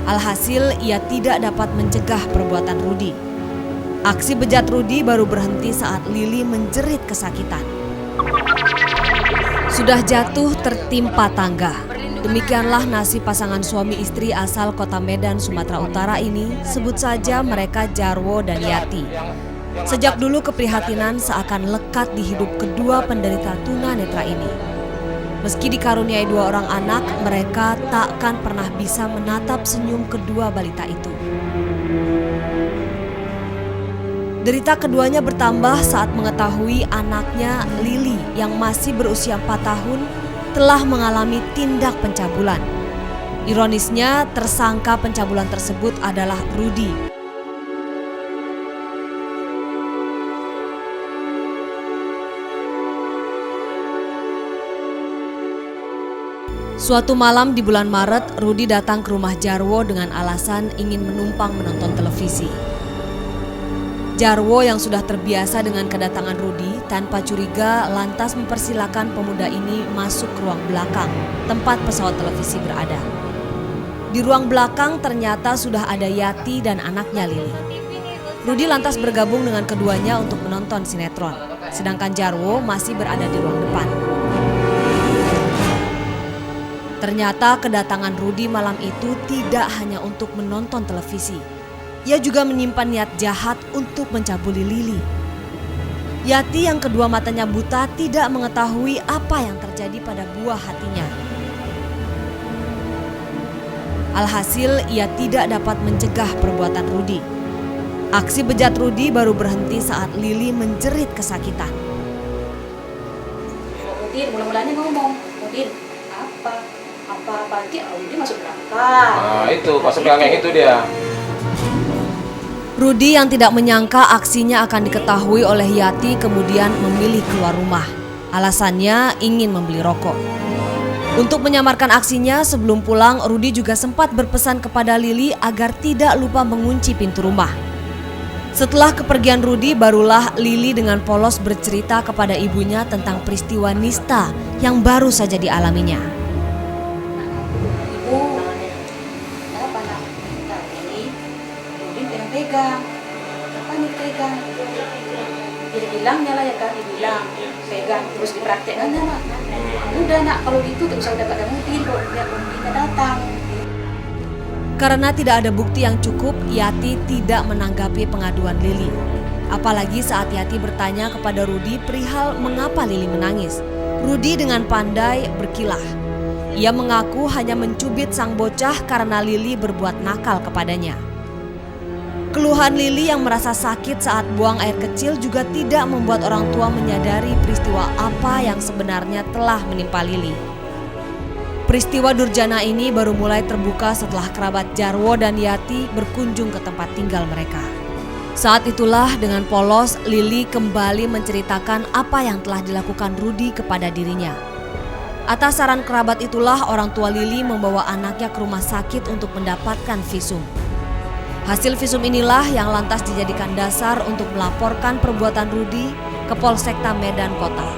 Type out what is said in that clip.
Alhasil, ia tidak dapat mencegah perbuatan Rudi. Aksi bejat Rudi baru berhenti saat Lili menjerit kesakitan. Sudah jatuh tertimpa tangga. Demikianlah nasib pasangan suami istri asal kota Medan, Sumatera Utara ini, sebut saja mereka Jarwo dan Yati. Sejak dulu keprihatinan seakan lekat di hidup kedua penderita tunanetra ini. Meski dikaruniai 2 orang anak, mereka takkan pernah bisa menatap senyum kedua balita itu. Derita keduanya bertambah saat mengetahui anaknya Lili yang masih berusia 4 tahun telah mengalami tindak pencabulan. Ironisnya, tersangka pencabulan tersebut adalah Rudi. Suatu malam di bulan Maret, Rudi datang ke rumah Jarwo dengan alasan ingin menumpang menonton televisi. Jarwo yang sudah terbiasa dengan kedatangan Rudi tanpa curiga lantas mempersilakan pemuda ini masuk ke ruang belakang tempat pesawat televisi berada. Di ruang belakang ternyata sudah ada Yati dan anaknya Lili. Rudi lantas bergabung dengan keduanya untuk menonton sinetron, sedangkan Jarwo masih berada di ruang depan. Ternyata kedatangan Rudi malam itu tidak hanya untuk menonton televisi. Ia juga menyimpan niat jahat untuk mencabuli Lili. Yati yang kedua matanya buta tidak mengetahui apa yang terjadi pada buah hatinya. Alhasil, ia tidak dapat mencegah perbuatan Rudi. Aksi bejat Rudi baru berhenti saat Lili menjerit kesakitan. Udin, mulanya ngomong, Udin, apa nanti Rudi masuk neraka. Nah itu, pas kayak itu dia. Rudi yang tidak menyangka aksinya akan diketahui oleh Yati kemudian memilih keluar rumah. Alasannya ingin membeli rokok. Untuk menyamarkan aksinya, sebelum pulang Rudi juga sempat berpesan kepada Lili agar tidak lupa mengunci pintu rumah. Setelah kepergian Rudi, barulah Lili dengan polos bercerita kepada ibunya tentang peristiwa nista yang baru saja dialaminya. Ibu, kenapa nak ini Udin pegang, apa nih pegang? Dia bilangnya lah ya kan, dibilang pegang terus dipraktekkannya nak. Udah nak, kalau gitu terus udah pada Udin, kalau Udin datang. Karena tidak ada bukti yang cukup, Yati tidak menanggapi pengaduan Lili. Apalagi saat Yati bertanya kepada Rudi perihal mengapa Lili menangis. Rudi dengan pandai berkilah. Ia mengaku hanya mencubit sang bocah karena Lili berbuat nakal kepadanya. Keluhan Lili yang merasa sakit saat buang air kecil juga tidak membuat orang tua menyadari peristiwa apa yang sebenarnya telah menimpa Lili. Peristiwa durjana ini baru mulai terbuka setelah kerabat Jarwo dan Yati berkunjung ke tempat tinggal mereka. Saat itulah dengan polos Lili kembali menceritakan apa yang telah dilakukan Rudi kepada dirinya. Atas saran kerabat itulah orang tua Lili membawa anaknya ke rumah sakit untuk mendapatkan visum. Hasil visum inilah yang lantas dijadikan dasar untuk melaporkan perbuatan Rudi ke Polsekta Medan Kota.